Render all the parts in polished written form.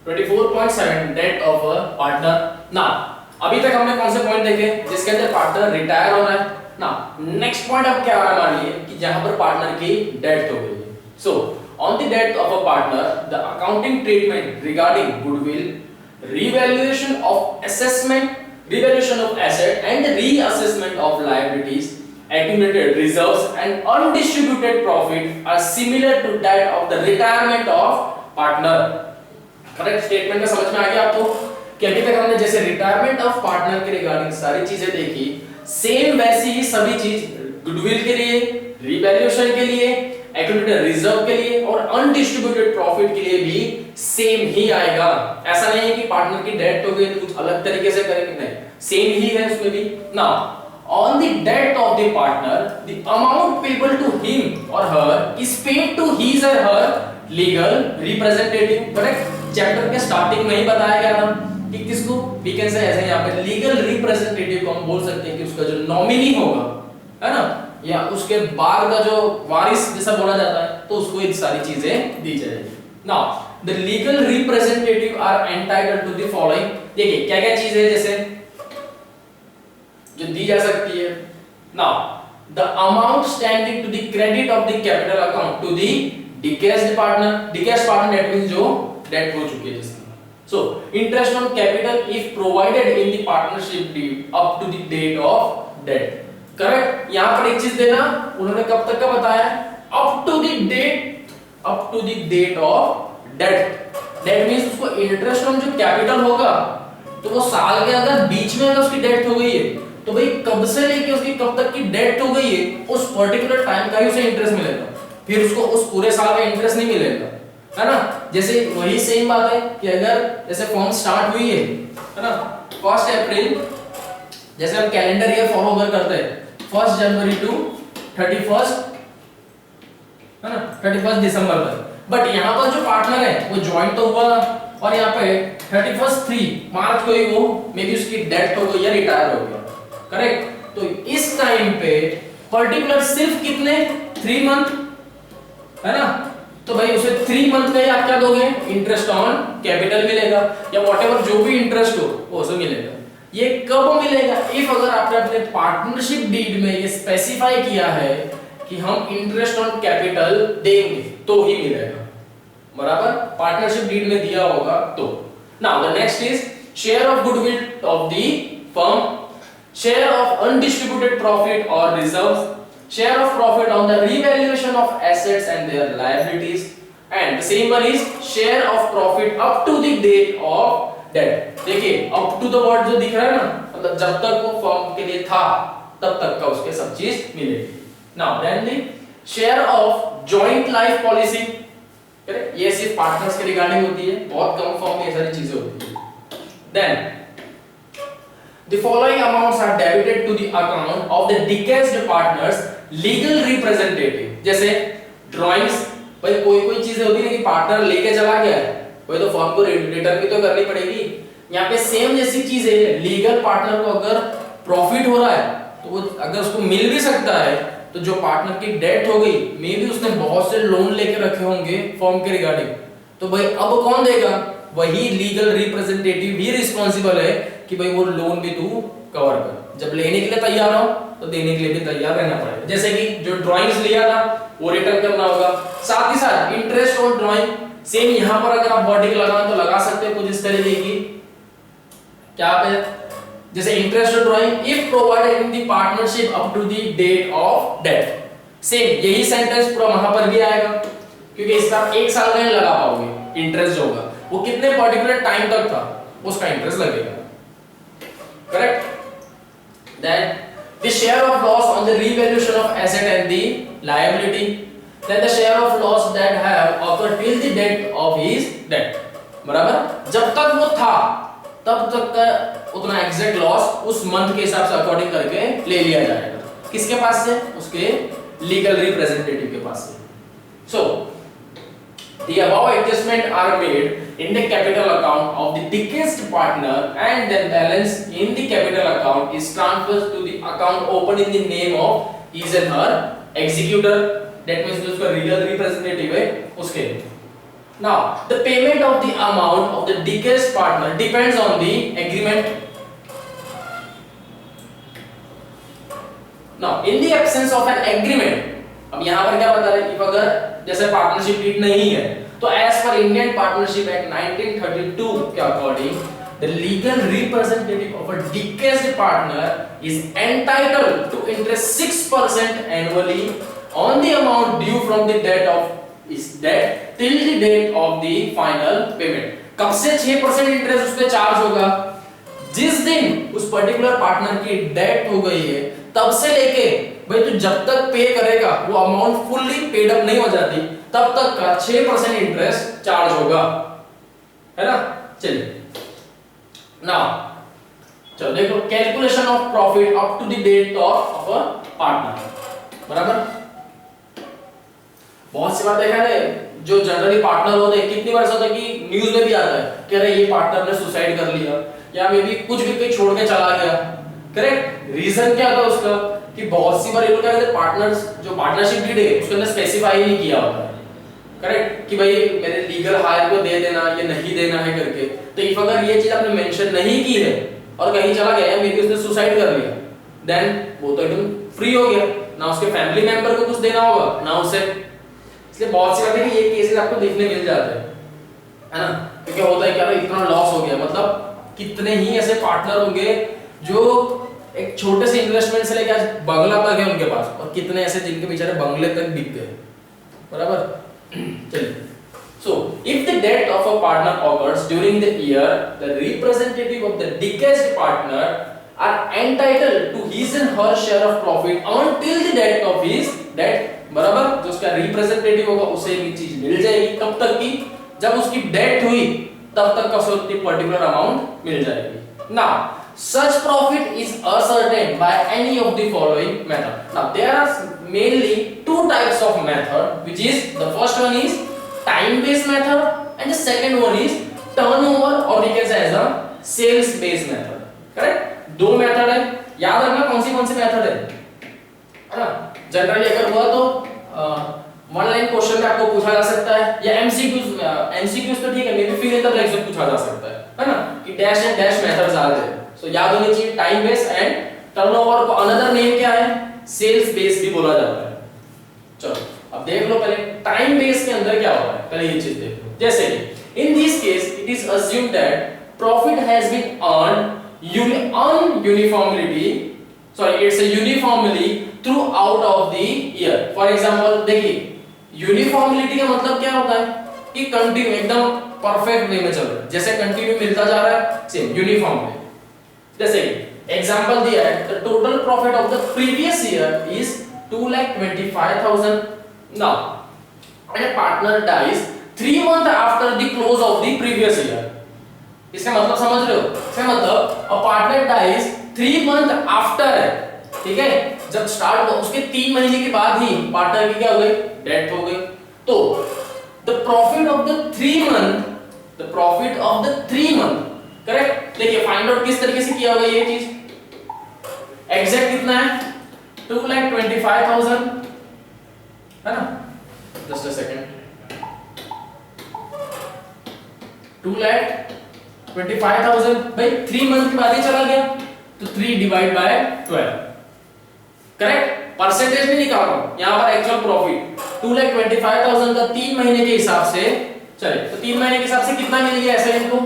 24.7 date of a partner. ना अभी तक हमने कौन से पॉइंट देखे जिसके अंदर पार्टनर रिटायर हो रहा है ना। नेक्स्ट पॉइंट अब क्या आ रहा है हमारे लिए कि जहां पर पार्टनर की डेथ हो गई है। So on the death of a partner the accounting treatment regarding goodwill, revaluation of assessment, revaluation of asset and reassessment of liabilities, accumulated reserves and undistributed profit are similar to that of the retirement of partner। Correct statement में समझ में आ गया आपको कि अभी तक हमने जैसे रिटायरमेंट ऑफ पार्टनर के रिगार्डिंग सारी चीजें देखी, सेम वैसी ही सभी चीज गुडविल के लिए, रिवैल्यूएशन के लिए, एक्यूमुलेटेड रिजर्व के लिए और अनडिस्ट्रीब्यूटेड प्रॉफिट के लिए भी सेम ही आएगा। ऐसा नहीं है कि पार्टनर की डेथ हो गई तो कुछ अलग तरीके से करेंगे, नहीं, सेम ही है उसमें भी। Now on the death of the partner the amount payable to him or her is paid to his or her legal representative. Correct, chapter के स्टार्टिंग में ही बताया गया था कि किसको वी कैन से ऐसे यहाँ पे लीगल रिप्रेजेंटेटिव को हम बोल सकते हैं कि उसका जो नॉमिनी होगा, है ना, या उसके बाद का जो वारिस जैसा बोला जाता है, तो उसको ये सारी चीजें दी जाएगी। Now the legal representative are entitled to the following. देखिए क्या क्या चीजें जैसे जो दी जा सकती है। Now the amount standing to the credit of the capital account to the deceased partner. Deceased partner that means जो डेथ हो चुकी है जिसकी। So interest on capital if provided in the partnership deed up to the date of death. Correct, यहां पर एक चीज देना, उन्होंने कब तक का बताया, up to the date of death. That means उसको इंटरेस्ट ऑन जो कैपिटल होगा तो वो साल के अगर बीच में अगर उसकी डेथ हो गई है तो भाई कब से लेके उसकी कब तक की डेथ हो गई है उस पर्टिकुलर टाइम का ही उसे इंटरेस्ट मिलेगा, फिर उसको उस पूरे साल का इंटरेस्ट नहीं मिलेगा, है ना। जैसे वही सेम बात है कि अगर जैसे फॉर्म स्टार्ट हुई है ना 1 अप्रैल, जैसे हम कैलेंडर ईयर फॉलो अगर करते हैं 1 जनवरी टू 31 है ना 31 दिसंबर तक, बट यहाँ पर जो पार्टनर है वो ज्वाइन तो हुआ और यहाँ पे 31 मार्च को ही वो मे बी उसकी डेथ हो गई या रिटायर हो गया। करेक्ट, तो इस टाइम पे पर्टिकुलर सिर्फ कितने 3 मंथ, है ना, तो भाई उसे 3 मंथ का ही आप क्या दोगे, इंटरेस्ट ऑन कैपिटल मिलेगा या व्हाटएवर जो भी इंटरेस्ट हो वो उसे मिलेगा। ये कब मिलेगा, इफ अगर आपने अपने पार्टनरशिप डीड में ये स्पेसिफाई किया है कि हम इंटरेस्ट ऑन कैपिटल देंगे तो ही मिलेगा, बराबर, पार्टनरशिप डीड में दिया होगा तो। Now the next is share of goodwill of the firm, share of undistributed profit और reserves, share of profit on the revaluation of assets and their liabilities, and the same one is share of profit up to the date of death। देखिए up to the word जो दिख रहा है ना, मतलब जब तक वो फर्म के लिए था तब तक का उसके सब चीज मिलेगी। Now then the share of joint life policy, ये सिर्फ पार्टनर्स के रिगार्डिंग होती है, बहुत कम फॉर्म में ये सारी चीजें होती है। Then the following amounts are debited to the account of the deceased partners legal representative। जैसे ड्राइंग्स, भाई कोई चीजें होती है कि पार्टनर लेके चला गया है, कोई तो फर्म को रिटर्न भी तो करनी पड़ेगी। यहाँ पे सेम जैसी चीज है, लीगल पार्टनर को अगर प्रॉफिट हो रहा है तो वो अगर उसको मिल भी सकता है, तो जो पार्टनर की डेथ हो गई मे बी उसने बहुत से लोन लेके रखे होंगे फर्म के रिगार्डिंग, तो भाई अब कौन देगा, वही लीगल रिप्रेजेंटेटिव ही रिस्पॉन्सिबल है कि भाई वो लोन भी तू कवर कर। जब लेने के लिए तैयार हो तो देने के लिए भी तैयार रहना पड़ेगा। जैसे कि जो ड्राइंग्स लिया था वो रिटर्न करना होगा, साथ ही साथ इंटरेस्ट ऑन ड्राइंग सेम यहाँ पर अगर आप बॉडी लगाना तो लगा सकते हो कुछ इस तरीके की, क्या पे जैसे interest on drawing if provided in the partnership up to the date of death. Same यही सेंटेंस पूरा वहां पर भी आएगा, क्योंकि इसका 1 साल का नहीं लगा पाओगे, इंटरेस्ट जो होगा वो कितने पर्टिकुलर टाइम तक था उसका इंटरेस्ट लगेगा। Correct, then the share of loss on the revaluation of asset and the liability, then the share of loss that have occurred till the date of his death, बराबर, जब तक वो था तब तक का उतना एग्जैक्ट लॉस उस मंथ के हिसाब से अकॉर्डिंग करके ले लिया जाएगा, किसके पास से, उसके लीगल रिप्रेजेंटेटिव के पास से। So the above adjustment are made in the capital account of the deceased partner and then balance in the capital account is transferred to the account opened in the name of his and her executor, that means जो उसका legal representative है उसके। Now the payment of the amount of the deceased partner depends on the agreement. Now in the absence of an agreement, अब यहाँ पर क्या बता रहे हैं, अगर जैसे पार्टनरशिप डीड नहीं है तो as per Indian partnership act 1932 के according the legal representative of a deceased partner is entitled to interest 6% annually on the amount due from the date of is debt till the date of the final payment. कब से 6% interest उस पे charge होगा? जिस दिन उस particular partner की death हो गई है तब से लेके भाई तू जब तक पे करेगा वो अमाउंट फुल्ली पेड अप नहीं हो जाती तब तक का 6% इंटरेस्ट चार्ज होगा, है ना। चलिए नाउ चलो देखो calculation of profit up to the date of a partner, बराबर। बहुत सी बार देखा है जो जनरली पार्टनर होते हैं कितनी बार ऐसा होता है कि न्यूज में भी आता है कि अरे ये पार्टनर ने सुसाइड कर लिया या मे भी कुछ भी कहीं छोड़ के चला गया, करेक्ट। रीजन क्या था उसका कि बहुत सी बार ये लोग क्या कहते हैं पार्टनर्स जो पार्टनरशिप डीड है उसके अंदर स्पेसिफाई नहीं किया होता है, करेक्ट, कि भाई मेरे लीगल हायर को दे देना या नहीं देना है करके। तो इफ अगर ये चीज आपने मेंशन नहीं की है और कहीं चला गया या मे बी उसने सुसाइड कर लिया देन वो तो एकदम फ्री हो गया, ना उसके फैमिली मेंबर को कुछ देना होगा ना उसे। इसलिए बहुत सी बार ये केसेस आपको देखने मिल जाते हैं, है ना। क्योंकि होता है क्या इतना लॉस हो गया, मतलब कितने ही ऐसे पार्टनर होंगे जो एक छोटे से इन्वेस्टमेंट से लेके आज बंगला तक है उनके पास, और कितने ऐसे जिनके बेचारे बंगले तक बिक गए, बराबर। चलिए so if the death of a partner occurs during the year the representative of the deceased partner are entitled to his and her share of profit until the death of his death, बराबर। जो उसका representative होगा उसे ये चीज मिल जाएगी कब तक की, जब उसकी डेथ हुई तब तक का उसे पर्टिकुलर अमाउंट मिल जाएगी। now such profit is ascertained by any of the following method. Now there are mainly two types of method, which is the first one is time based method and the second one is turnover or we can say as a sales based method, correct। दो method है, याद रखना कौन सी method है ना। Generally अगर हुआ तो वन लाइन क्वेश्चन में आपको पूछा जा सकता है या एमसीक्यूज तो ठीक है, may be fill in the blanks में पूछा जा सकता है ना, कि dash and dash methods are there. So याद होनी चाहिए टाइम बेस्ड एंड टर्नओवर को अनदर नेम क्या है, सेल्स बेस्ड भी बोला जाता है। चलो अब देख लो पहले टाइम बेस्ड के अंदर क्या होता है, पहले ये चीज देख लो। जैसे कि in this case it is assumed that profit has been earned uniformly throughout of the year. For example देखिए यूनिफॉर्मलिटी का मतलब क्या होता है कि कंटिन्यू एकदम परफेक्ट वे में चल रहा है, जैसे कंटिन्यू मिलता जा रहा है सेम यूनिफॉर्मली। जैसे एग्जांपल दिया है the total profit of the previous year is 2,25,000। Now, when a partner dies 3 months after the close of the previous year, इसका मतलब समझ रहे हो? इसका मतलब a partner dies 3 months after है, ठीक है, जब स्टार्ट हुआ उसके 3 महीने के बाद ही पार्टनर की क्या हो गई, डेथ हो गई। तो the profit of the 3 month, correct. देखिए फाइंड आउट किस तरीके से किया होगा ये चीज, एग्जैक्ट कितना है 2,25,000 है ना। जस्ट अ सेकंड 2,25,000 भाई 3 मंथ के बाद ही चला गया तो 3 डिवाइड बाय 12, करेक्ट। परसेंटेज भी निकाल रहा हूं यहां पर एक्चुअल प्रॉफिट 2,25,000 का 3 महीने के हिसाब से चले तो 3 महीने के हिसाब से कितना मिल गया, ऐसा इनको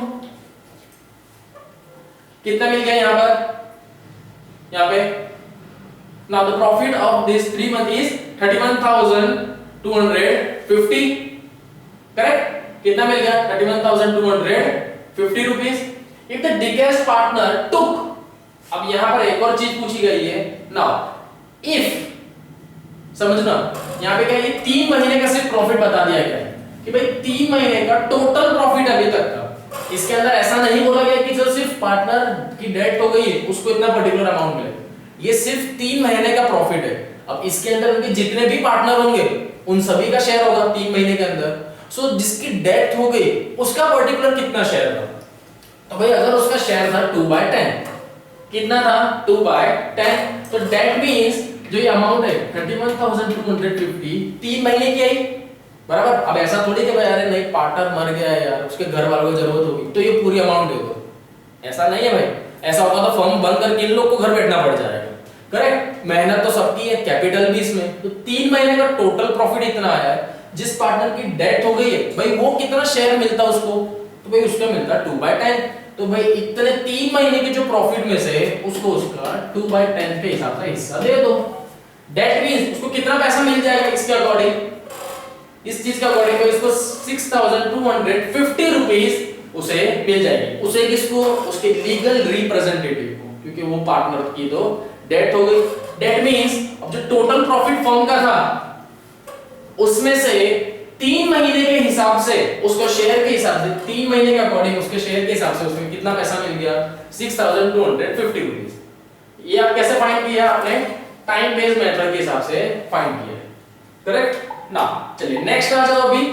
कितना मिल गया यहां पे। now the profit of this 3 month is 31,250, correct। कितना मिल गया 31,250 rupees. if the deceased partner took, अब यहां पर एक और चीज पूछी गई है now if, समझना यहां पे क्या ये 3 महीने का सिर्फ प्रॉफिट बता दिया गया है कि भाई 3 महीने का टोटल प्रॉफिट अभी तक का, इसके अंदर ऐसा नहीं बोला गया कि जो सिर्फ पार्टनर की डेथ हो गई है उसको इतना पर्टिकुलर अमाउंट मिलेगा, ये सिर्फ 3 महीने का प्रॉफिट है। अब इसके अंदर उनके जितने भी पार्टनर होंगे उन सभी का शेयर होगा 3 महीने के अंदर। सो जिसकी डेथ हो गई उसका पर्टिकुलर कितना शेयर था, तो भाई अगर उसका शेयर था 2/10, कितना था 2/10, तो दैट मींस जो ये अमाउंट है 31,250 3 महीने की आई, बराबर। अब ऐसा थोड़ी कि भाई अरे नहीं पार्टनर मर गया है यार, उसके घर वालों को जरूरत होगी तो ये पूरी अमाउंट दे दो, ऐसा नहीं है भाई। ऐसा होता तो फर्म बंद करके इन लोग को घर बैठना पड़ जाएगा। करेक्ट, मेहनत तो सबकी है, कैपिटल भी इसमें। तो 3 महीने का टोटल प्रॉफिट इतना आया है। जिस पार्टनर की डेथ हो गई है भाई वो कितना शेयर मिलता है उसको, तो भाई उसको मिलता है 2/10। तो भाई इतने 3 महीने के जो प्रॉफिट में से उसको उसका 2/10 के हिसाब से हिस्सा दे दो। दैट मींस उसको कितना पैसा मिल जाएगा इसके अकॉर्डिंग, इस चीज के अकॉर्डिंग इसको 6250 रुपीस उसे मिल जाएगी। उसे किसको, उसके लीगल रिप्रेजेंटेटिव को, क्योंकि वो पार्टनर की तो डेथ हो गई। दैट मींस अब जो टोटल प्रॉफिट फर्म का था उसमें से 3 महीने के हिसाब से उसको शेयर के हिसाब से 3 महीने के अकॉर्डिंग उसके शेयर के हिसाब से उसमें कितना पैसा मिल गया 6250 रुपीस। ये आप कैसे फाइंड किया, आपने टाइम बेस्ड मेथड के हिसाब से फाइंड किया, करेक्ट ना। चलिए नेक्स्ट आ जाओ अभी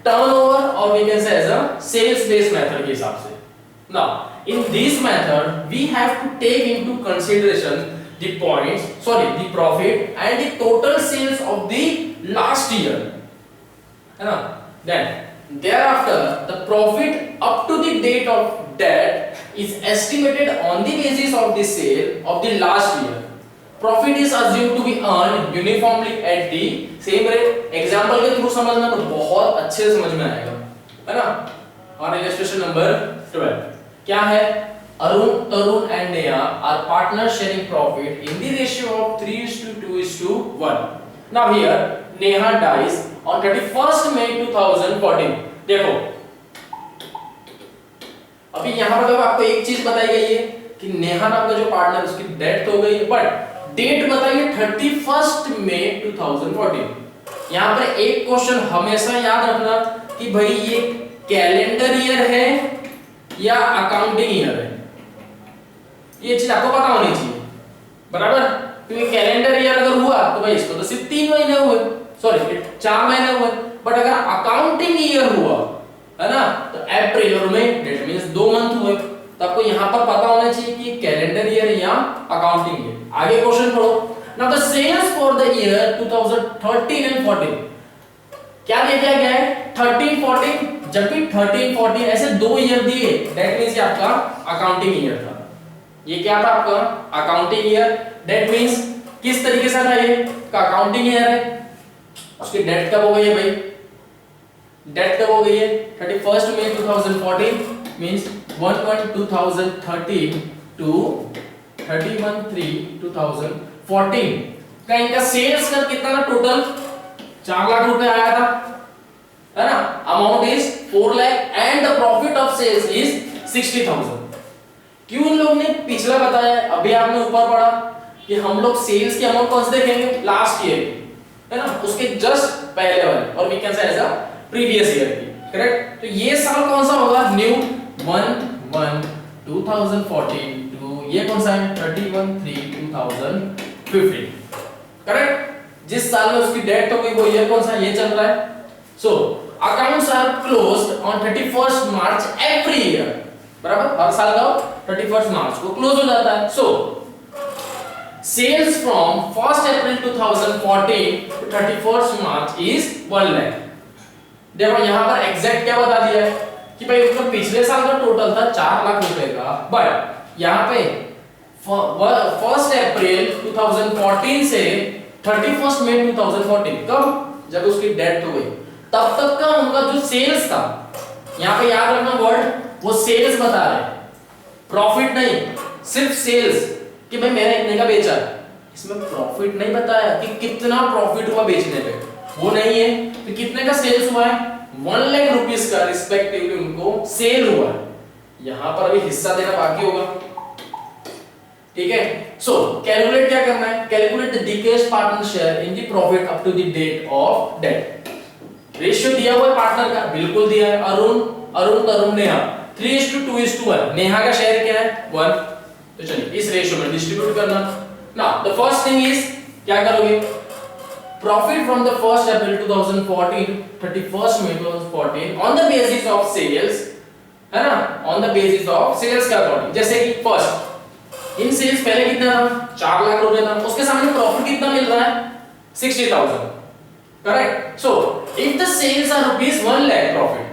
टर्नओवर और we can say as a sales based method के हिसाब से। Now in this method we have to take into consideration the points, the profit and the total sales of the last year, है ना। Then thereafter the profit up to the date of debt is estimated on the basis of the sale of the last year. Profit is assumed to be earned uniformly at the same rate. Example के through समझना तो बहुत अच्छे से समझ में आएगा, है ना। और illustration number 12 क्या है, Arun, Tarun and Neha are partners sharing profit in the ratio of 3:2:1. Now here Neha dies on 31st May 2014. देखो अभी यहाँ पर आपको एक चीज बताई गई है कि नेहा नाम का जो पार्टनर उसकी डेथ हो गई है, बट डेट बताइए 31st May 2014। यहाँ पर एक क्वेश्चन हमेशा याद रखना कि भाई ये कैलेंडर ईयर है या अकाउंटिंग ईयर है, ये चीज आपको पता होनी चाहिए, बराबर। क्योंकि कैलेंडर ईयर अगर हुआ तो भाई इसको तो सिर्फ 3 महीने हुए, सॉरी 4 महीने हुए, बट अगर अकाउंटिंग ईयर हुआ है ना तो अप्रैल और मई, दैट मींस 2 मंथ हुए। तो आपको यहां पर पता होना चाहिए कि कैलेंडर ईयर या अकाउंटिंग ईयर। आगे क्वेश्चन पढ़ो। Now the sales for the year 2013 and 14 क्या दिया गया है 13 14, जबकि 13 14 ऐसे 2 ईयर दिए, दैट मींस ये आपका अकाउंटिंग ईयर था। ये क्या था आपका अकाउंटिंग ईयर। दैट मींस किस तरीके से था ये का अकाउंटिंग ईयर है। उसकी डेट कब हो गई है भाई, डेट कब हो गई है 31st May 2014 मींस 1/1/2013 टू 31/3/2014 का इनका सेल्स का कितना था टोटल 4 लाख रुपए आया था, है ना। Amount is 4 lakh and the profit of sales is 60,000। क्यों इन लोग ने पिछला बताया, अभी आपने ऊपर पढ़ा कि हम लोग सेल्स की अमाउंट कौन से देखेंगे लास्ट ईयर की, है ना, उसके जस्ट पहले वाले, और we can say as a previous year की, करेक्ट। तो ये साल कौन सा होगा न्यू 1/1/2014 टू ये कौन सा है 31/3/2015, करेक्ट। जिस साल में उसकी डेथ हो गई वो ईयर कौन सा ये चल रहा है। So accounts are closed on 31st March every year, बराबर। हर साल का 31st मार्च को क्लोज हो जाता है। So sales from 1st April 2014 to 31st March is 1 lakh. देखो यहां पर एग्जैक्ट क्या बता दिया है कि भाई उसका पिछले साल का टोटल था 4 लाख रुपए का, बट यहां पे 1st April 2014 से 31st May 2014 कब, जब उसकी डेथ हो गई, तब तक का उनका जो सेल्स था, यहां पे याद रखना वर्ड वो सेल्स बता रहे हैं, प्रॉफिट नहीं, सिर्फ सेल्स कि भाई मैंने इतने का बेचा। इसमें प्रॉफिट नहीं बताया कि कितना प्रॉफिट हुआ बेचने पे, वो नहीं है। तो कितने का सेल्स हुआ है 1 लाख रुपीस का रिस्पेक्टिवली उनको सेल हुआ है। यहां पर अभी हिस्सा देना बाकी होगा, ठीक है। सो कैलकुलेट क्या करना है, calculate the deceased partner share in the profit up to the date of death. Ratio दिया हुआ है पार्टनर का, बिल्कुल दिया है। अरुण तरुण नेहा 3:2:1। नेहा का शेयर क्या है 1, तो चलिए इस रेशियो में डिस्ट्रीब्यूट करना। Now the first thing is क्या करोगे, profit from the 1st April 2014 31st May 2014 on the basis of sales, है ना, on the basis of sales के अकॉर्डिंग। जैसे कि फर्स्ट इन सेल्स पहले कितना था 4 लाख रुपए था, उसके सामने प्रॉफिट कितना मिल रहा है 60,000, Correct? So if the sales are rupees 1 lakh profit,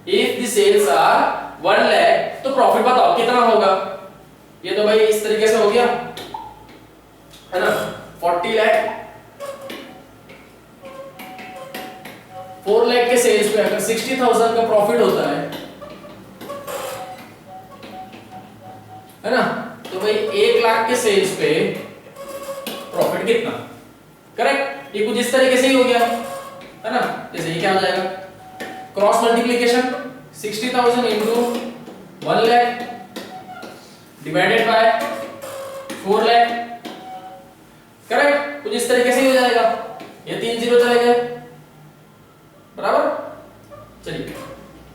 if the sales are 1 lakh, तो प्रॉफिट बताओ कितना होगा? ये तो भाई इस तरीके से हो गया है ना, 40 लाख 4 लाख के सेल्स पे अगर 60,000 का प्रॉफिट होता है ना, तो भाई 1 लाख के सेल्स पे प्रॉफिट कितना? करेक्ट? ये कुछ इस तरीके से ही हो गया है ना। जैसे ये क्या हो जाएगा, cross multiplication 60,000 into 1 lakh divided by 4 lakh. Correct? कुछ इस तरीके से ही हो जाएगा। ये 3 जीरो चले गए, बराबर। चलिए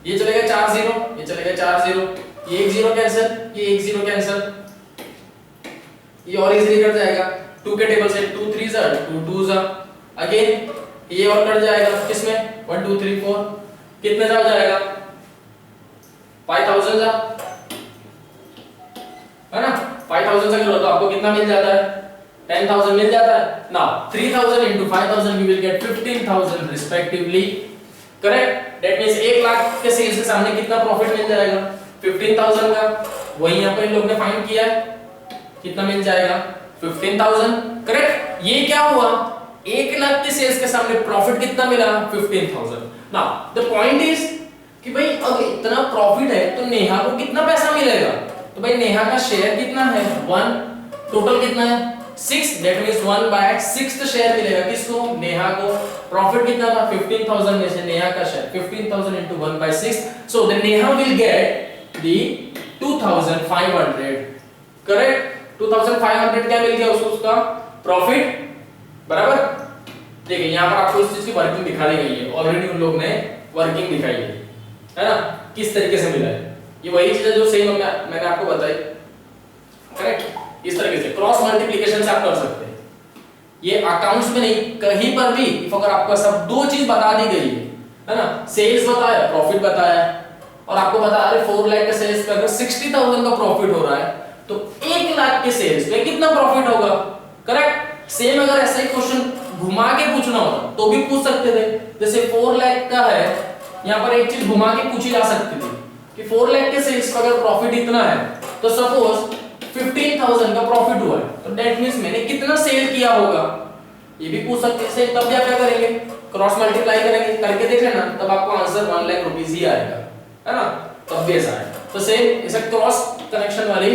ये चलेगा 4 जीरो, ये चलेगा 4 जीरो, ये 1 जीरो कैंसिल, ये 1 जीरो कैंसिल, ये और इजीली कट जाएगा 2 के टेबल से 2 3 जा 2 2 जा, अगेन ये और कट जाएगा किसमें 1 2 3 4, कितने जा जाएगा 5000 जा, है ना। 5000 से करो तो आपको कितना मिल जाता है, 10,000 मिल जाता है। Now 3,000 into 5,000 you will get 15,000 respectively. Correct? That means 1 lakh के सेल्स के सामने कितना प्रॉफिट मिल जाएगा 15,000 का। वही यहाँ पे इन लोग ने फाइंड किया है, कितना मिल जाएगा 15,000। करेक्ट? ये क्या हुआ, 1 लाख के सेल्स के सामने प्रॉफिट कितना मिला 15,000। नाउ द पॉइंट इज कि भाई अब इतना प्रॉफिट है तो नेहा को कितना पैसा मिलेगा, तो भाई नेहा का शेयर कितना है 1, टोटल कितना है 6, दैट मींस 1/6 शेयर मिलेगा किसको, नेहा को। प्रॉफिट कितना था 15,000 में से नेहा का share 15,000 into 1/6, so the Neha will get the 2,500। Correct? 2,500 क्या मिल गया उसको, उसका प्रॉफिट, बराबर। देखिए यहां पर आपको इस चीज की वर्किंग दिखा दी गई है, ऑलरेडी उन लोग ने वर्किंग दिखाई है ना, किस तरीके से मिला है। ये वही चीज है जो सेम मैंने आपको बताई। करेक्ट? इस तरीके से क्रॉस मल्टीप्लिकेशन से आप कर सकते हैं। ये अकाउंट्स में नहीं, कहीं पर भी इफ अगर आपको सब दो चीज बता दी गई है ना, सेल्स बताया, प्रॉफिट बताया, और आपको बता रहे 4 लाख के सेल्स पे अगर 60,000 का प्रॉफिट हो रहा है तो 1 लाख के सेल्स पे कितना प्रॉफिट होगा। करेक्ट? सेम अगर ऐसा ही क्वेश्चन घुमा के पूछना होता तो भी पूछ सकते थे। जैसे 4 लाख का है, यहाँ पर एक चीज घुमा के पूछी जा सकती थी कि 4 लाख के सेल्स पर अगर प्रॉफिट इतना है तो सपोज 15,000 का प्रॉफिट हुआ है, तो दैट मींस मैंने कितना सेल किया होगा, ये भी पूछ सकते हैं। तब क्या क्या करेंगे, क्रॉस मल्टीप्लाई करेंगे, करके देख लेना, तब आपको आंसर 1 लाख रुपीस ही आएगा, है ना। तब भी ऐसा है, तो सेम ऐसा क्रॉस कनेक्शन वाली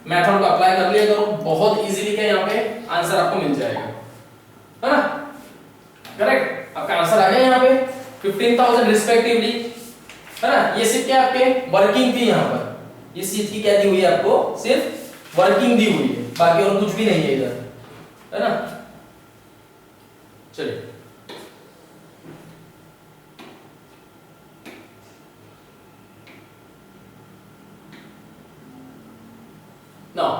मेथड को अप्लाई कर लिया करो, बहुत इजीली क्या यहाँ पे आंसर आपको मिल जाएगा, है ना। करेक्ट? आपका आंसर आ गया यहाँ पे 15,000 रिस्पेक्टिवली, है ना। ये सिर्फ क्या आपके वर्किंग थी, यहाँ पर इस चीज की क्या दी हुई है आपको, सिर्फ वर्किंग दी हुई है, बाकी और कुछ भी नहीं है इधर, है ना। चलिए now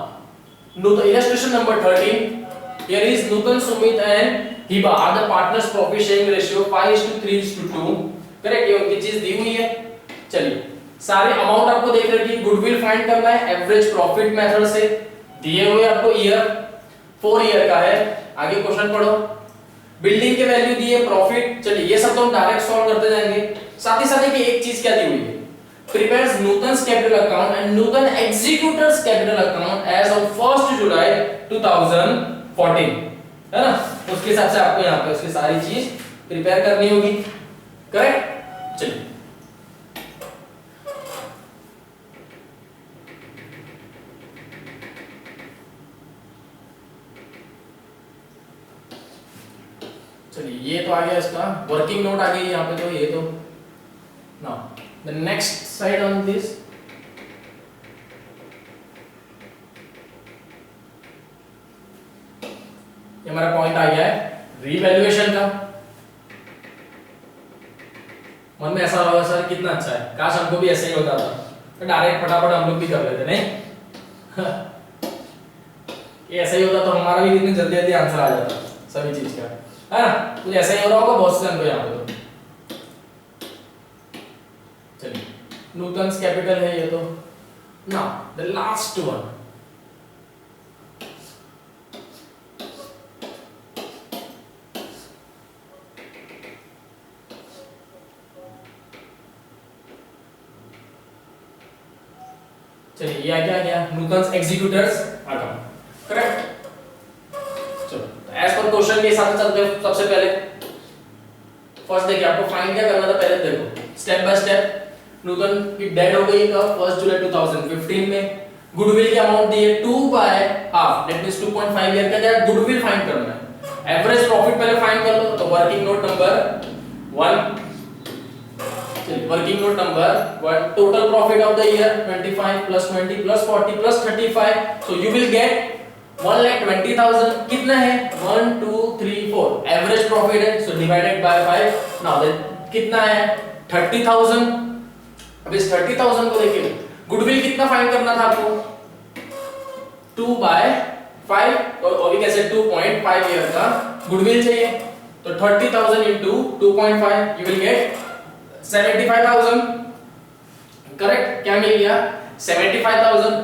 illustration number 13, here is Nutan, Sumit and Hiba are the partners, profit sharing ratio 5:3:2। Correct? ये उनकी चीज दी हुई है। चलिए सारे अमाउंट आपको देख रहे हैं, गुडविल फाइंड करना है एवरेज प्रॉफिट मेथड से, दिए हुए आपको ईयर 4 ईयर का है। आगे क्वेश्चन पढ़ो, बिल्डिंग के वैल्यू दिए, प्रॉफिट। चलिए ये सब तो हम डायरेक्ट सॉल्व करते जाएंगे। साथ ही साथ देखिए एक चीज क्या दी हुई है, prepares Nutan's capital account and Nutan executors capital account as of 1st July 2014, है ना। उसके हिसाब से आपको यहाँ पे उसकी सारी चीज प्रिपेयर करनी होगी। करेक्ट? चलिए चलिए ये तो आ गया, इसका वर्किंग नोट आ गई यहाँ पे, तो ये तो now the next slide on this, ये हमारा पॉइंट आ गया है रीवैल्यूएशन का। मन में ऐसा होगा सर कितना अच्छा है, काश हमको भी ऐसे ही होता था, तो डायरेक्ट फटाफट हम लोग भी कर लेते, नहीं ये ऐसा ही होता तो हमारा भी इतनी जल्दी जल्दी आंसर आ जाता सभी चीज का, है ना। तो ऐसा ही हो रहा होगा बहुत से जन को यहाँ पे। तो चलिए नूतन्स कैपिटल है ये तो। नाउ द लास्ट वन, चलिए ये आ गया नूतन एग्जीक्यूटर्स अकाउंट, करेक्ट। चलो एज पर क्वेश्चन के हिसाब से चलते हैं। सबसे पहले फर्स्ट देखिए, आपको फाइंड क्या करना था, पहले देखो स्टेप बाय स्टेप। नूतन की डेट हो गई कब, 1 जुलाई 2015 में। गुडविल की अमाउंट दी है 2/2, दैट मींस 2.5 ईयर का क्या गुडविल फाइंड करना है। एवरेज प्रॉफिट पहले फाइंड कर लो, तो वर्किंग नोट नंबर 1, चलिए working note number 1, total profit of the year 25 + 20 + 40 + 35, so you will get 1,20,000। कितना है, 1 2 3 4, एवरेज प्रॉफिट है, so divided by 5। Now that कितना है, 30,000। अब इस 30,000 को देखिए, गुडविल कितना फाइंड करना था आपको, 2/5, और अभी कैसे 2.5 ईयर का गुडविल चाहिए, तो 30,000 into 2.5 you will get 75,000, correct. क्या मिल गया, 75,000।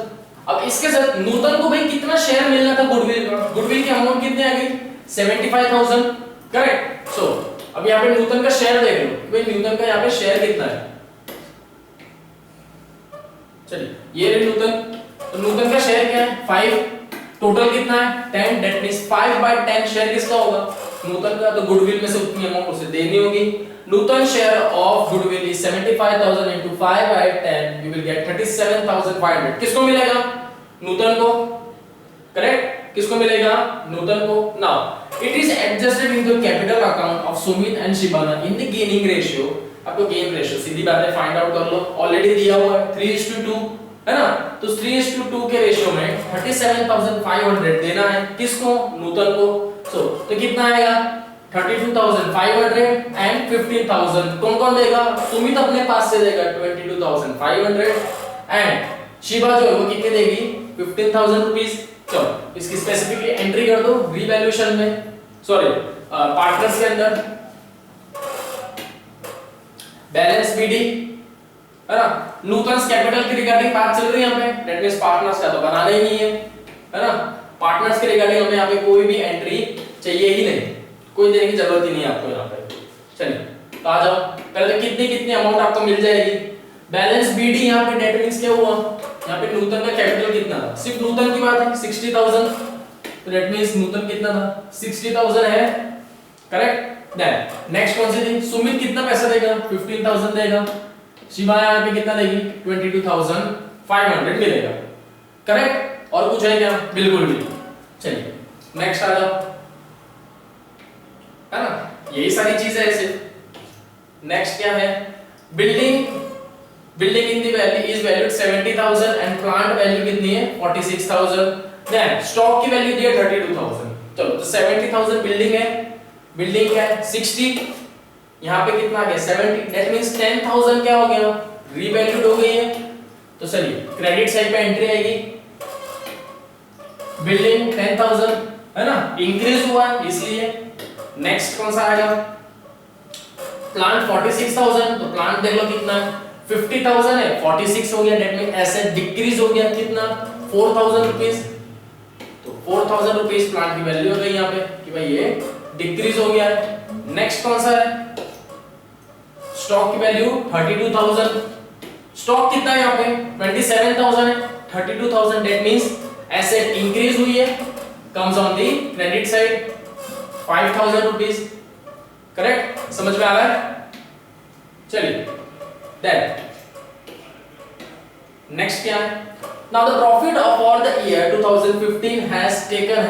अब इसके साथ नूतन को भाई कितना शेयर मिलना था गुडविल का, गुडविल की अमाउंट कितनी आ गई, 75,000, करेक्ट। सो अब यहाँ पे नूतन का शेयर देख लो, भाई नूतन का यहाँ पे शेयर कितना है, चलिए ये रहे नूतन, तो नूतन का शेयर क्या है, 5, टोटल कितना है 10, दैट मींस 5/10 शेयर किसका होगा, नूतन का। तो गुडविल में से उतनी अमाउंट उसे देनी होगी। Nutan share of goodwill is 75,000 into 5/10, you will get 37,500। किसको मिलेगा, नूतन को, करेक्ट। किसको मिलेगा, नूतन को। Now it is adjusted into capital account of Sumit and Shibana in the gaining ratio. आपको गेन रेशियो सीधी बात है फाइंड आउट कर लो, ऑलरेडी दिया हुआ है 3:2 है ना, तो 3:2 के रेशियो में 37,500 देना है, किसको, नूतन को। सो तो कितना आएगा, 32,500 एंड 15,000 कौन-कौन देगा, सुमित अपने पास से देगा 22,500 एंड शिबा जो है वो कितने देगी, 15,000 रुपीस। चलो इसकी स्पेसिफिकली एंट्री कर दो रीवैल्यूएशन में, सॉरी पार्टनर्स के अंदर, बैलेंस बीडी है ना। नूतन कैपिटल की रिगार्डिंग बात चल रही है यहाँ पे, दैट मींस पार्टनर्स का तो बनाना ही नहीं है ना। पार्टनर्स के रिगार्डिंग हमें यहाँ पे कोई भी एंट्री चाहिए ही नहीं, कोई देने की जरूरत ही नहीं है आपको यहाँ पे। चलिए तो आ जाओ, पहले तो कितनी कितनी अमाउंट आपको मिल जाएगी। बैलेंस बीडी यहाँ पे दैट मींस क्या हुआ, यहाँ पे नूतन का कैपिटल कितना था, सिर्फ नूतन की बात है 60,000, तो दैट मींस नूतन कितना था 60,000 है, करेक्ट। देन नेक्स्ट कौन सी थी, सुमित कितना पैसा देगा, 15,000 देगा। शिबा यहाँ पे कितना देगी, 22,500 मिलेगा, करेक्ट। और कुछ है क्या, बिल्कुल भी। चलिए नेक्स्ट आ जाओ, है ना, यही सारी चीजें है सिर्फ। नेक्स्ट क्या है, building in the value is valued 70,000 and plant value कितनी है 46,000। देन स्टॉक की वैल्यू दी है 32,000। चलो तो 70,000 बिल्डिंग है, बिल्डिंग क्या है 60, यहाँ पे कितना आ गया 70, दैट मींस 10,000 क्या हो गया, रीवैल्यूड हो गई है। तो चलिए क्रेडिट साइड पे एंट्री आएगी, बिल्डिंग 10,000 है ना, इंक्रीज हुआ है इसलिए। नेक्स्ट कौन सा आएगा, प्लांट 46,000, तो प्लांट देख लो कितना 50,000 है, 46 हो गया, दैट मींस एसेट डिक्रीज हो गया कितना 4,000 रुपीस, तो 4,000 रुपीस प्लांट की वैल्यू हो गई यहाँ पे कि भाई ये डिक्रीज हो गया है। नेक्स्ट कौन सा है, स्टॉक की वैल्यू 32,000, स्टॉक कितना है यहाँ पे 27,000 है, 32,000 दैट मींस एसेट इंक्रीज हुई है, comes on the credit side 5,000 rupees, correct. समझ में आ रहा है, चलिए देन नेक्स्ट क्या है, now the profit for the year 2015 has taken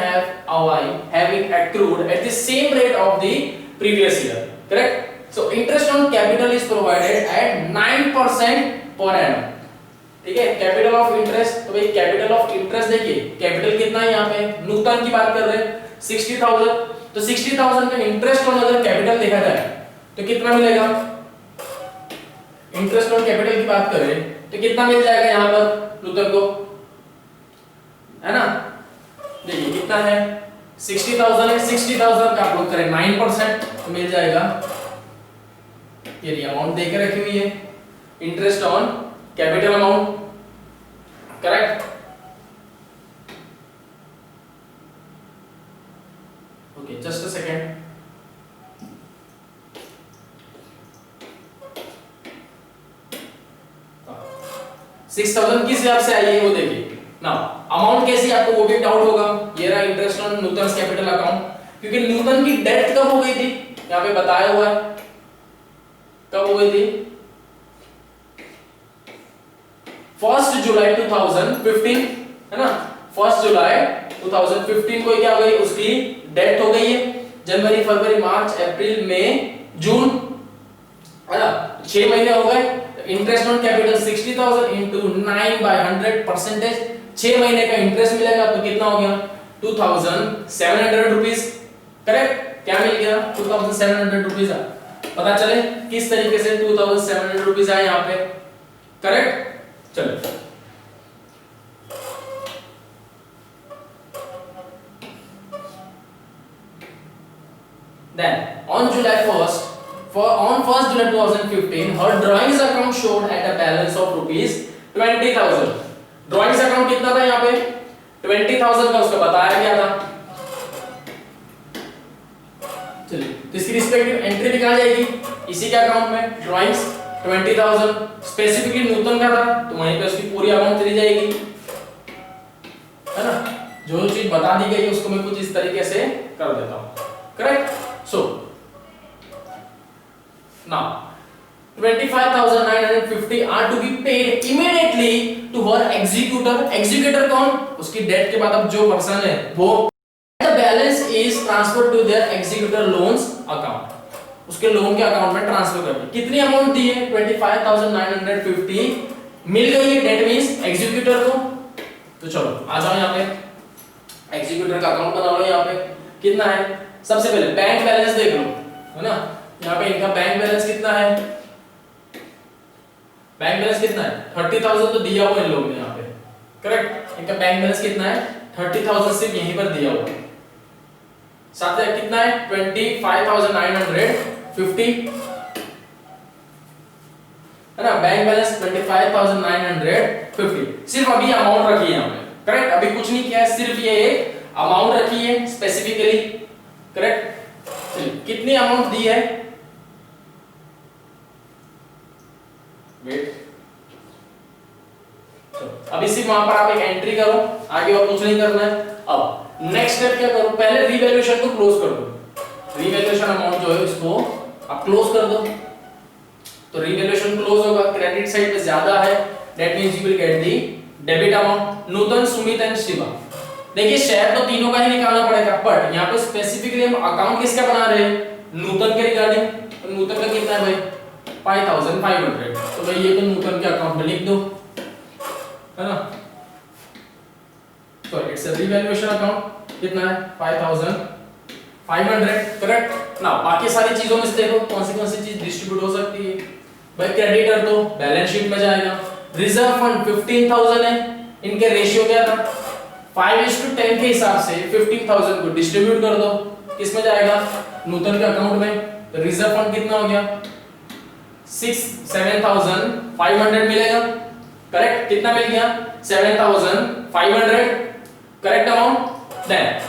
having accrued at the same rate of the previous year, correct. So interest on capital is provided at 9% per annum, ठीक है। Capital of interest, तो भाई capital of interest देखिए capital कितना है यहाँ पे, नूतन की बात कर रहे हैं 60,000, तो 60,000 का इंटरेस्ट ऑन अगर कैपिटल देखा जाए तो कितना मिलेगा, इंटरेस्ट ऑन कैपिटल की बात करें तो कितना मिल जाएगा यहाँ पर नूतन को, है ना। देखिए कितना है 60,000 है, 60,000 का आप लोग करें 9% तो मिल जाएगा, ये अमाउंट देके रखी हुई है, interest on capital amount, correct. Okay just a second, 6000 किस हिसाब से आई है वो देखिए ना। अमाउंट कैसी आपको वो भी डाउट होगा। ये रहा interest on Nutan capital account, क्योंकि नूतन की डेथ कब हो गई थी यहाँ पे बताया हुआ है, कब हो गई थी 1 जुलाई 2015 है ना। 1 जुलाई 2015 को क्या हो गई, उसकी डेथ हो गई है। जनवरी फरवरी मार्च अप्रैल मई जून है ना, 6 महीने हो गए। इंटरेस्ट ऑन कैपिटल 60,000 इंटू 9/100%, 6 महीने का इंटरेस्ट मिलेगा तो कितना हो गया 2700 रुपीज। करेक्ट, क्या मिल गया 2700 रुपीज। पता चले किस तरीके से 2700 रुपीज आए यहाँ पे। करेक्ट, चलो then on July 1st on 1st July 2015 her drawings account showed at a balance of rupees 20,000। Drawings account कितना था यहाँ पे 20,000 का, उसका बताया गया था। चलिए तो इसकी रिस्पेक्टिव एंट्री निकाल जाएगी इसी के अकाउंट में। ड्राइंग्स 20,000 स्पेसिफिकली नूतन का था तो वहीं पे उसकी पूरी अमाउंट चली जाएगी है ना। जो चीज बता दी गई है उसको मैं कुछ इस तरीके से कर देता हूं। Correct, so now 25,950 are to be paid immediately to her executor। executor कौन, उसकी डेथ के बाद अब जो पर्सन है वो। the balance is transferred to their executor loans account, उसके लोन के अकाउंट में ट्रांसफर कर दी। कितनी अमाउंट दी है 25,950 मिल गई है, डेट मींस एग्जीक्यूटर को। तो चलो आ जाओ यहाँ पे एग्जीक्यूटर का अकाउंट बना लो। यहाँ पे कितना है, सबसे पहले बैंक बैलेंस देख लो है ना। यहाँ पे इनका बैंक बैलेंस कितना है, बैंक बैलेंस कितना है 30,000 तो दिया हुआ इन लोगों ने यहाँ पे। करेक्ट, इनका बैंक बैलेंस कितना है 30,000 सिर्फ यहीं पर दिया हुआ है। साथ में कितना है 25,950 है ना। बैंक बैलेंस 25,950 सिर्फ अभी अमाउंट रखी है यहाँ पे। करेक्ट, अभी कुछ नहीं किया है, सिर्फ ये अमाउंट रखी है स्पेसिफिकली। करेक्ट, कितनी अमाउंट दी है वेट। अभी सिर्फ वहां पर आप एक एंट्री करो, आगे और कुछ नहीं करना है। अब नेक्स्ट स्टेप क्या करो, पहले रीवैल्यूएशन को क्लोज कर दो। रीवैल्यूएशन अमाउंट जो है इसको आप क्लोज कर दो। तो रीवैल्यूएशन क्लोज होगा, क्रेडिट साइड पे ज्यादा है, that means you will get the debit amount. Nutan, Sumit and Shiva. देखिए शेयर तो तीनों का ही निकालना पड़ेगा, बट यहाँ पे स्पेसिफिकली हम अकाउंट किसका बना रहे हैं नूतन के रिगार्डिंग। तो नूतन का कितना है भाई 5,500, तो भाई ये तो नूतन के अकाउंट में लिख दो है ना। Sorry it's a revaluation account, कितना है 5,500। करेक्ट ना। बाकी सारी चीजों में से देखो कौन सी चीज डिस्ट्रीब्यूट हो सकती है भाई। क्रेडिटर तो बैलेंस शीट में जाएगा। रिजर्व फंड 15,000 है, इनके रेशियो क्या था 5:10 के हिसाब से 15,000 को डिस्ट्रीब्यूट कर दो, किसमें जाएगा नूतन के अकाउंट में। तो रिजर्व फंड कितना हो गया 7,500 मिलेगा। करेक्ट, कितना मिल गया 7,500। Correct amount. देन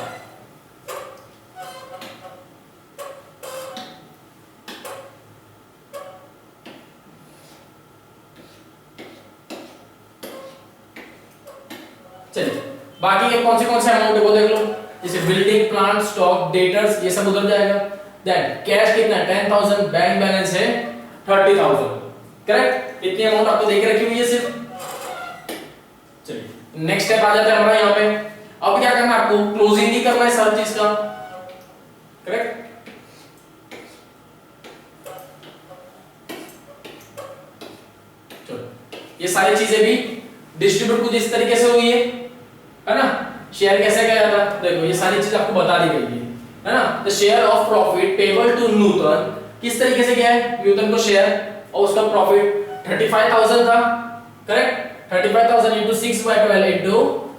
चलिए बाकी के कौन से अमाउंट है वो देख लो। जैसे बिल्डिंग प्लांट स्टॉक डेटर्स ये सब उधर जाएगा। देन कैश कितना है 10,000, बैंक बैलेंस है 30,000। करेक्ट, इतनी अमाउंट आपको देख रखी हुई है सिर्फ। चलिए नेक्स्ट स्टेप आ जाता है हमारा यहाँ पे। अब क्या करना है आपको, क्लोजिंग नहीं करना है सब चीज का। करेक्ट, चलो ये सारी चीजें भी डिस्ट्रीब्यूट कुछ इस तरीके से हुई है ना। शेयर कैसे गया था देखो, ये सारी चीज आपको बता दी गई है ना। The share of profit payable to Nutan किस तरीके से गया है, नूतन को शेयर और उसका प्रॉफिट 35,000 था। करेक्ट, 35,000 into 6/12 into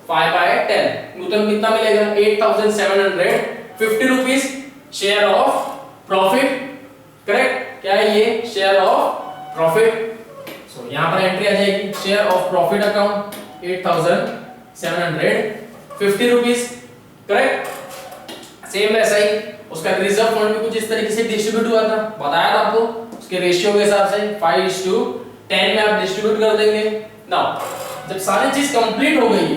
5/10 नूतन कितना मिलेगा 8,750 rupees share of profit. Correct, क्या है ये शेयर ऑफ प्रॉफिट। सो यहां पर एंट्री आ जाएगी share of profit account 8,750 rupees. Correct, same वैसा ही उसका रिजर्व फंड भी कुछ इस तरीके से डिस्ट्रीब्यूट हुआ था, बताया था आपको। उसके रेशियो के हिसाब से 5:10 में आप डिस्ट्रीब्यूट कर देंगे। नाउ जब सारी चीज कंप्लीट हो गई है,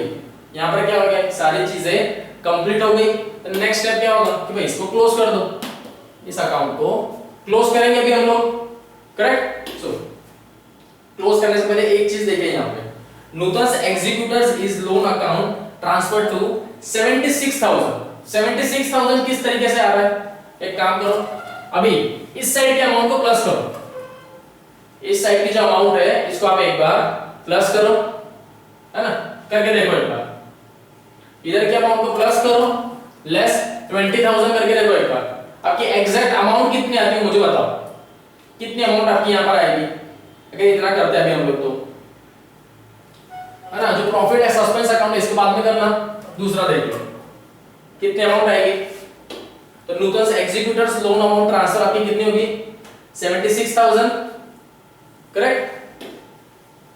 यहाँ पर क्या हो गया, सारी चीजें कंप्लीट हो गई, तो नेक्स्ट स्टेप क्या होगा कि भाई इसको क्लोज कर दो, इस अकाउंट को क्लोज करेंगे अभी हम लोग, करेक्ट। सो क्लोज करने से पहले एक चीज देखिए यहाँ पे, Nutan executors is loan account transfer to 76,000 किस तरीके से आ रहा है, एक काम करो, अभी इस साइड के अमाउंट को प्लस करो, इस साइड की जो अमाउंट है इसको आप एक बार प्लस करो, है ना, करके देखो एक बार, इधर के अमाउंट को प्लस करो, लेस 20,000 करके देखो एक बार, आपकी एग्जैक्ट अमाउंट कितनी आती है मुझे बताओ, कितनी अमाउंट आपकी यहाँ पर आएगी अगर इतना करते हैं अभी हम लोग, तो है ना, जो प्रॉफिट है सस्पेंस अकाउंट इसके बाद में करना, दूसरा देखिए कितनी अमाउंट आएगी, तो नूतन एग्जीक्यूटर्स लोन अमाउंट ट्रांसफर आपकी कितनी होगी 76,000, करेक्ट।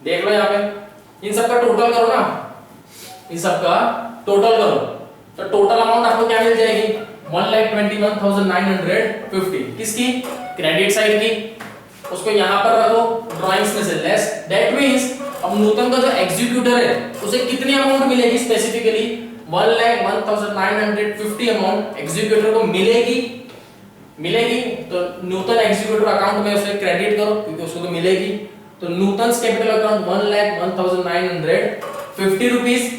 देख लो यहाँ पे, इन सबका टोटल करो ना, इन सबका टोटल करो, तो टोटल अमाउंट आपको क्या मिल जाएगी 1,21,950, किसकी, क्रेडिट साइड की, उसको यहाँ पर रखो ड्राइंग्स में से लेस, दैट मींस अब नूतन का जो एग्जीक्यूटर है उसे कितनी अमाउंट मिलेगी, स्पेसिफिकली 1,01,950 अमाउंट एग्जीक्यूटर को मिलेगी, तो नूतन एग्जीक्यूटर अकाउंट में उसे क्रेडिट करो क्योंकि उसको तो मिलेगी, तो नूतन कैपिटल अकाउंट 1,01,950 रुपीस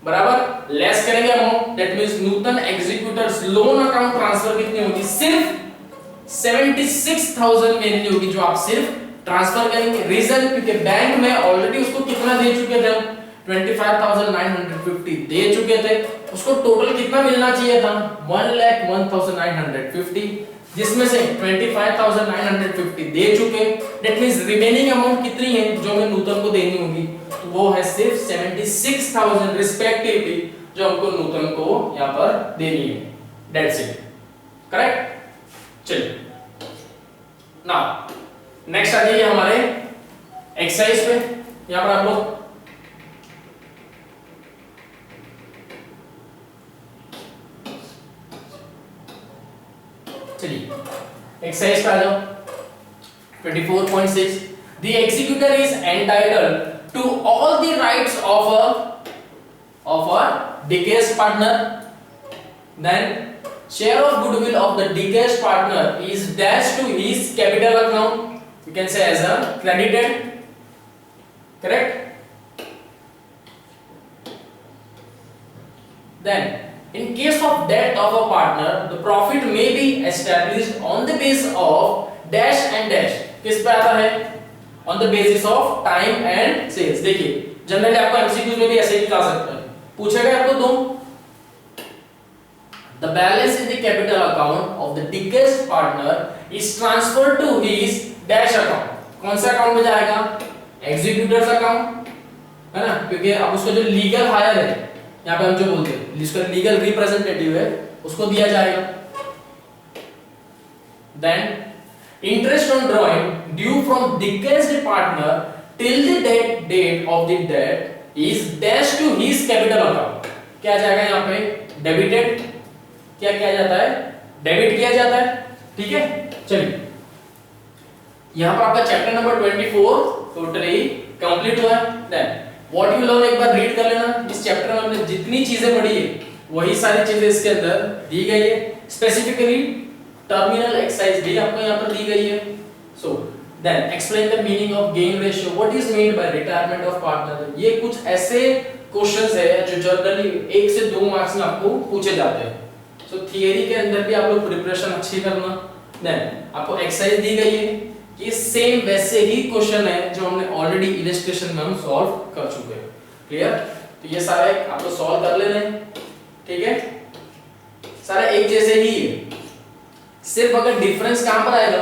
बराबर, लेस करेंगे amount, that means Nutan executors loan account transfer कितनी होगी, सिर्फ 76,000 मेरी होगी, जो आप सिर्फ ट्रांसफर करेंगे, रीजन क्योंकि बैंक में ऑलरेडी उसको कितना दे चुके थे, 25,950 दे चुके थे, उसको टोटल कितना मिलना चाहिए था 1,01,950, जिसमें से 25,950 दे चुके, दैट मींस रिमेनिंग अमाउंट कितनी है जो हमें नूतन को देनी होगी, तो वो है सिर्फ 76,000 रिस्पेक्टिवली जो हमको नूतन को यहाँ पर देनी है, दैट्स इट, करेक्ट। चलिए नाउ नेक्स्ट आ जाइए हमारे एक्सरसाइज पे, यहाँ पर आप लोग चलिए एक्सरसाइज पे आ जाओ 24.6, the executor is entitled to all the rights of a deceased partner, then share of goodwill of the deceased partner is dashed to his capital account, you can say as a credited, correct. Then in case of death of a partner, the profit may be established on the basis of dash and dash, किस पे आता है, on the basis of time and sales। देखिए generally आपको MCQs में भी ऐसे ही जा सकता है, पूछेगा आपको दो, the balance in the capital account of the deceased partner is transferred to his dash account, कौन सा अकाउंट में जाएगा, एग्जीक्यूटर्स अकाउंट, है ना, क्योंकि अब उसका जो लीगल हायर है, यहाँ पे हम जो बोलते हैं जिसका लीगल रिप्रेजेंटेटिव है उसको दिया जाएगा, then interest on drawing due from deceased partner till the date of the debt is dashed to his capital account, क्या जाएगा यहाँ पे डेबिटेड, क्या किया जाता है, डेबिट किया जाता है, ठीक है। चलिए यहाँ पर आपका चैप्टर नंबर 24 टोटली कंप्लीट हुआ है, देन व्हाट यू लर्न एक बार रीड कर लेना, इस चैप्टर में हमने जितनी चीजें पढ़ी है वही सारी चीजें इसके अंदर दी गई है, स्पेसिफिकली टर्मिनल एक्सरसाइज भी आपको यहाँ पर दी गई है। So then explain the meaning of gain ratio, what is mean by retirement of partner, ये कुछ ऐसे क्वेश्चंस है जो जनरली 1 से 2 मार्क्स में आपको पूछे जाते हैं, सो थियरी के अंदर भी आप लोग प्रिपरेशन अच्छी करना। देन आपको एक्सरसाइज दी गई है, ये सेम वैसे ही क्वेश्चन है जो हमने ऑलरेडी इलस्ट्रेशन में हम सॉल्व कर चुके हैं, क्लियर, तो ये सारे आप लोग सॉल्व कर लेना है, ठीक है, सारा एक जैसे ही है, सिर्फ अगर डिफरेंस कहां पर आएगा,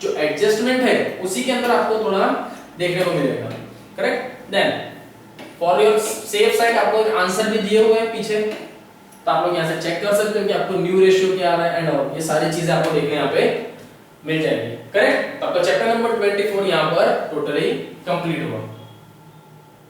जो एडजस्टमेंट है उसी के अंदर आपको थोड़ा देखने को मिलेगा, correct. Then for your safe side आपको एक आंसर भी दिए हुए हैं पीछे, तो आप लोग यहां से चेक कर सकते हो कि आपको न्यू रेशियो क्या आ रहा है एंड ऑल, ये सारी चीजें आपको देखने यहाँ पे मिल जाएगी, करेक्ट। तो आपका चैप्टर नंबर 24 यहाँ पर टोटली कंप्लीट हुआ।